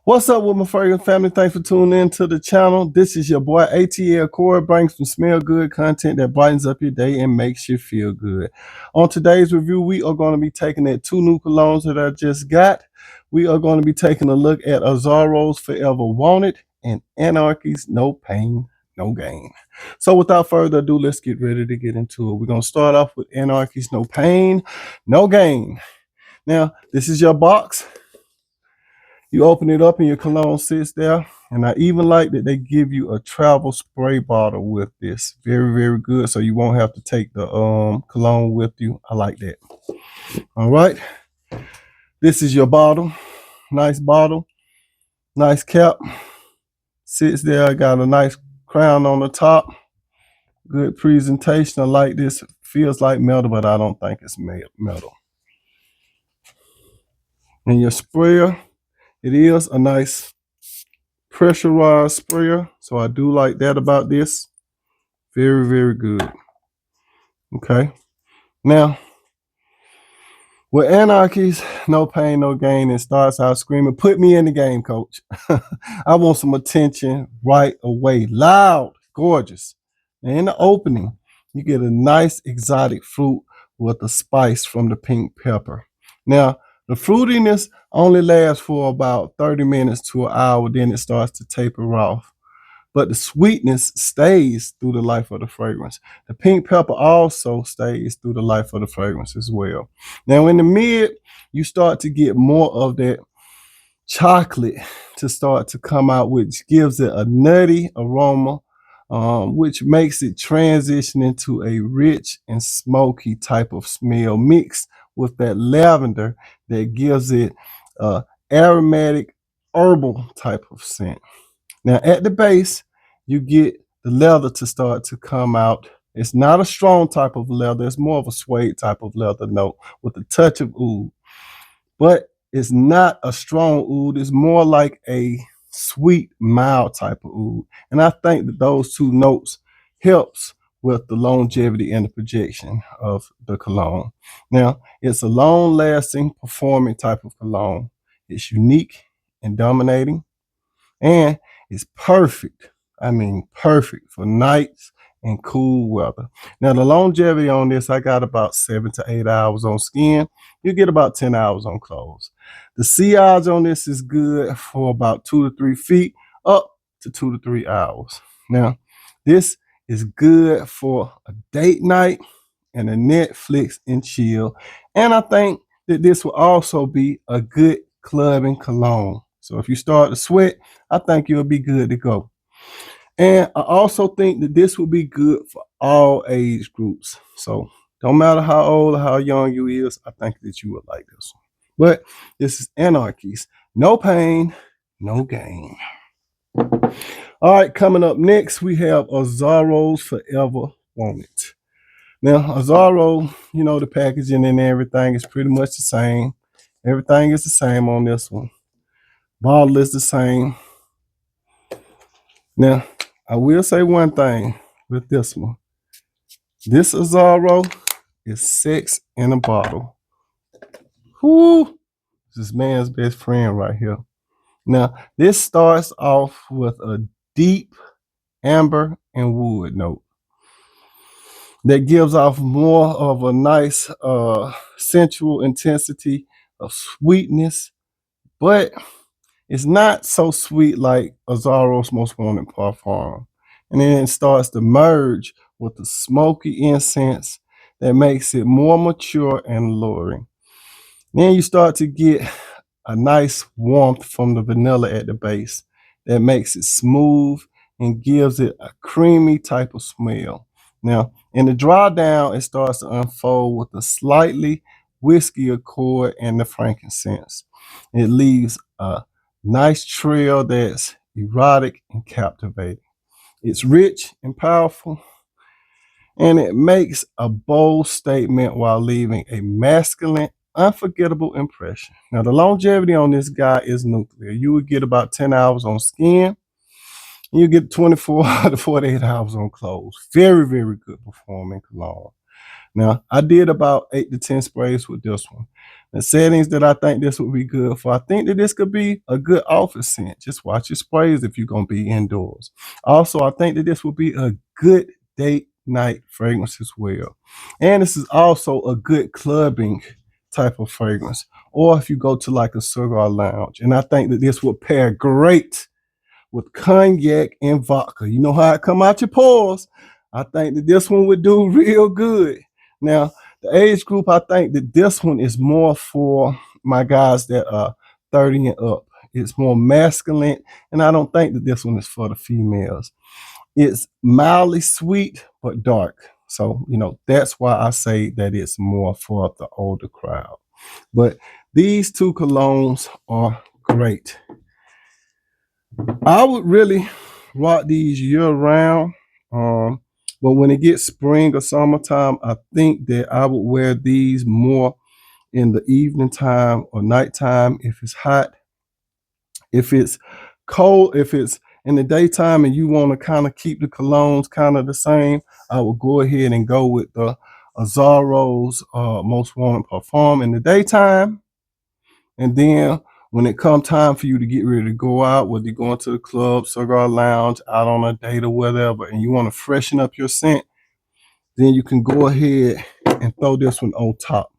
What's up with my fragrance family? Thanks for tuning in to the channel. This is your boy ATL Corey, brings some smell good content that brightens up your day and makes you feel good. On today's review, we are going to be taking at two new colognes that I just got. We are going to be taking a look at Azzaro's Forever Wanted and Anarchy's No Pain, No Gain. So without further ado, let's get ready to get into it. We're going to start off with Anarchy's No Pain, No Gain. Now, this is your box. You open it up and your cologne sits there. And I even like that they give you a travel spray bottle with this. Very, very good. So you won't have to take the cologne with you. I like that. All right. This is your bottle. Nice bottle. Nice cap. Sits there. Got a nice crown on the top. Good presentation. I like this. Feels like metal, but I don't think it's metal. And your sprayer. It is a nice pressurized sprayer, so I do like that about this. Very, very good. Okay. Now, with Anarchy's No Pain, No Gain, it starts out screaming, "Put me in the game, coach." I want some attention right away. Loud, gorgeous. And in the opening, you get a nice exotic fruit with the spice from the pink pepper. Now, the fruitiness only lasts for about 30 minutes to an hour, then it starts to taper off. But the sweetness stays through the life of the fragrance. The pink pepper also stays through the life of the fragrance as well. Now in the mid, you start to get more of that chocolate to start to come out, which gives it a nutty aroma, which makes it transition into a rich and smoky type of smell mixed with that lavender that gives it aromatic herbal type of scent. Now at the base, you get the leather to start to come out. It's not a strong type of leather. It's more of a suede type of leather note with a touch of oud. But it's not a strong oud. It's more like a sweet, mild type of oud. And I think that those two notes helps with the longevity and the projection of the cologne. Now, it's a long-lasting, performing type of cologne. It's unique and dominating. And it's perfect. I mean, perfect for nights and cool weather. Now, the longevity on this, I got about 7 to 8 hours on skin. You get about 10 hours on clothes. The sillage on this is good for about 2 to 3 feet, up to 2 to 3 hours. Now, this is good for a date night and a Netflix and chill. And I think that this will also be a good clubbing cologne. So if you start to sweat, I think you'll be good to go. And I also think that this will be good for all age groups. So don't matter how old or how young you is, I think that you would like this one. But this is Anarchy's No Pain, No Gain. All right, coming up next, we have Azzaro's Forever Wanted. Now, Azzaro, you know, the packaging and everything is pretty much the same. Everything is the same on this one. Bottle is the same. Now, I will say one thing with this one. This Azzaro is sex in a bottle. Whoo! This is man's best friend right here. Now, this starts off with a deep amber and wood note that gives off more of a nice sensual intensity of sweetness, but it's not so sweet like Azzaro's Most Wanted Parfum. And then it starts to merge with the smoky incense that makes it more mature and alluring. Then you start to get a nice warmth from the vanilla at the base that makes it smooth and gives it a creamy type of smell. Now, in the dry down, it starts to unfold with a slightly whiskey accord and the frankincense. It leaves a nice trail that's erotic and captivating. It's rich and powerful, and it makes a bold statement while leaving a masculine, unforgettable impression. Now, the longevity on this guy is nuclear. You would get about 10 hours on skin, and you get 24 to 48 hours on clothes. Very, very good performing cologne. Now, I did about 8 to 10 sprays with this one. The settings that I think this would be good for, I think that this could be a good office scent. Just watch your sprays if you're going to be indoors. Also, I think that this would be a good date night fragrance as well. And this is also a good clubbing type of fragrance. Or if you go to like a cigar lounge. And I think that this would pair great with cognac and vodka. You know how it come out your pores. I think that this one would do real good. Now, the age group, I think that this one is more for my guys that are 30 and up. It's more masculine, and I don't think that this one is for the females. It's mildly sweet, but dark. So, that's why I say that it's more for the older crowd. But these two colognes are great. I would really rock these year round. But when it gets spring or summertime, I think that I would wear these more in the evening time or nighttime if it's hot. If it's cold, if it's in the daytime and you want to kind of keep the colognes kind of the same, I would go ahead and go with the Azzaro's Most Wanted Parfum in the daytime. And then when it come time for you to get ready to go out, whether you're going to the club, cigar lounge, out on a date or whatever, and you want to freshen up your scent, then you can go ahead and throw this one on top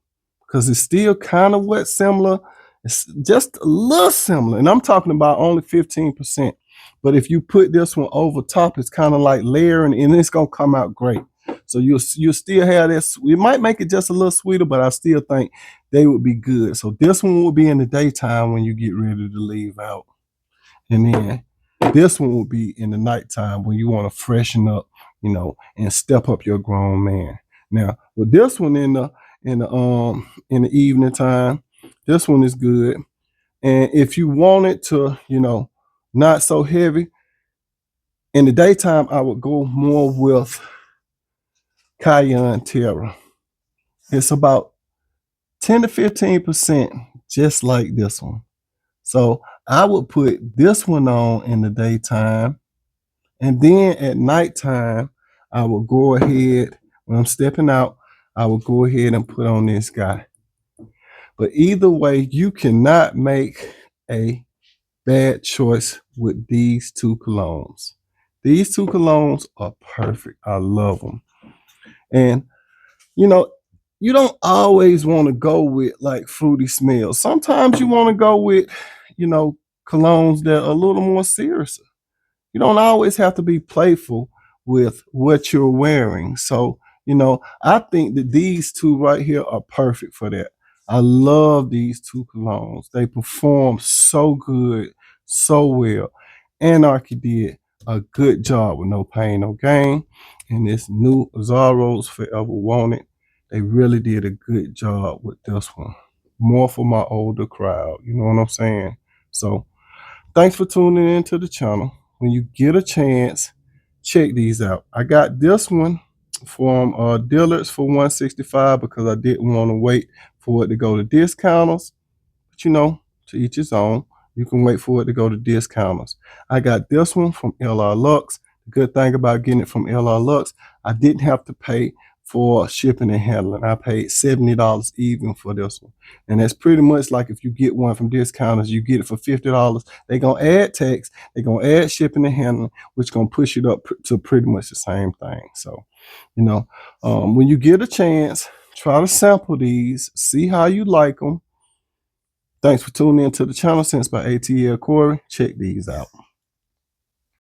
because it's still kind of wet similar. It's just a little similar, and I'm talking about only 15%. But if you put this one over top, it's kind of like layering, and it's gonna come out great. So you'll still have this. We might make it just a little sweeter, but I still think they would be good. So this one will be in the daytime when you get ready to leave out, and then this one will be in the nighttime when you want to freshen up, and step up your grown man. Now with this one in the evening time, this one is good. And if you want it to, not so heavy, in the daytime, I would go more with Cayenne Terra. It's about 10 to 15%, just like this one. So I would put this one on in the daytime. And then at nighttime, I will go ahead, when I'm stepping out, I will go ahead and put on this guy. But either way, you cannot make a bad choice with these two colognes. These two colognes are perfect. I love them. And, you don't always want to go with like fruity smells. Sometimes you want to go with, colognes that are a little more serious. You don't always have to be playful with what you're wearing. So, I think that these two right here are perfect for that. I love these two colognes. They perform so good, so well. Anarchy did a good job with No Pain, No Gain. And this new Azzaro's Forever Wanted, they really did a good job with this one. More for my older crowd. You know what I'm saying? So, thanks for tuning into the channel. When you get a chance, check these out. I got this one from Dillard's for $165 because I didn't want to wait for it to go to discounters. But to each his own. You can wait for it to go to discounters. I got this one from LR Lux. The good thing about getting it from LR Lux, I didn't have to pay for shipping and handling. I paid $70 even for this one. And that's pretty much like if you get one from discounters, you get it for $50. They're going to add tax. They're going to add shipping and handling, which is going to push it up to pretty much the same thing. So, when you get a chance, try to sample these, see how you like them. Thanks for tuning in to the channel. Sense by ATL Corey. Check these out.